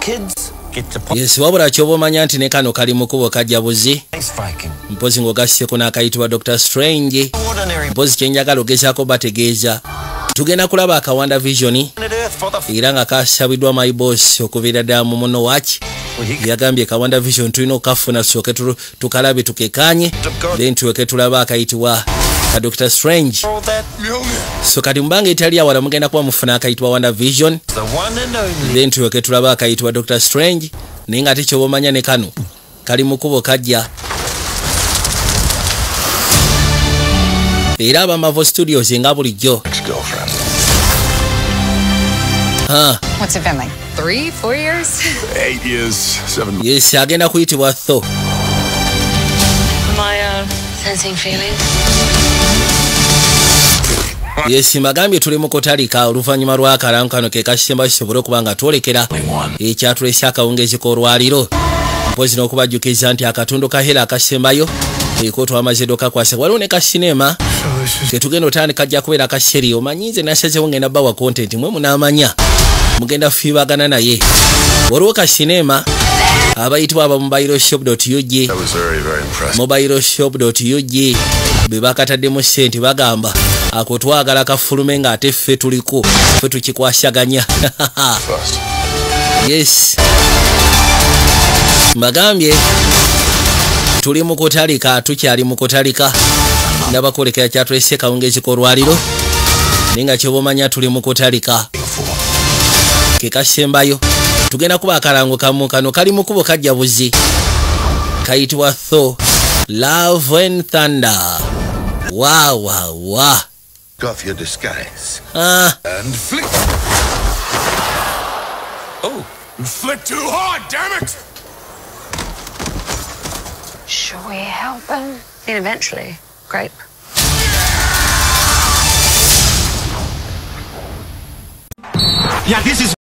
kids get to pop. Yes, wabula kyoba omanya nti ne kano kali mu kubo kajja buzi. Mpozi ng'ogasseko n'akayitibwa Dr. Strange. Mpozi kyenjagala ogezaako bategeeza. Tugenda kulaba akawanda vision era nga kasabiddwa my boss okuviira ddala mu muno waki yagambye kawanda vision tulina okafuna soke tukalabe tukekanye then tuweke tulaba akayitibwa ka Dr. Strange. So kati mbanga etali awala mugenda kuba mufuna akayitibwa Wanda Vision then tuweke tulaba akayitibwa Dr. Strange naye nga tekyoba omanya ne kano kali mu kubo kajja. Era abamavo studios nga bulijjo. What's it been like? 3, 4 years? 8 years, 7. Yes, agenda kuyitibwa THOR. Am I sensing feelings? Yes, magambye tuli mu kutalika oluvannyuma lw'akalangu kano ke kasemba kisobole okuba nga twolekera ekyatulese akawungezi k'olwaliro. Mpozi n'okubajjukiza nti akatundu kahera akasembayo eko twamaze dokakwasa waliwo ne kasinema ketugenda otandika kajja kubeera akaseri omanyize nasazewo ngenda bawa content mwe munaamanya mugenda fiibagana naye waliwo kasinema abayitibwa aba mobileshop.ug mobileshop.ug be bakataddemu ssente bagamba ako twagala kafulume nga ate ffe tuliko ffe tukikwasaganya. Yes mbagambye tuli mu kutalika tukyali mu kutalika ndabakolekera kyatulese kawungezi k'olwaliro ninga kyobomanya tuli mu kutalika kekasembayo tugenda kuba akalango kamu kano kali mu kubo kajja buzi kayitibwa THOR Love and Thunder. Wow. Go off your disguise. And flick. Oh, you flick too hard, damn it! Should we help him? Then eventually. Grape. Yeah, this is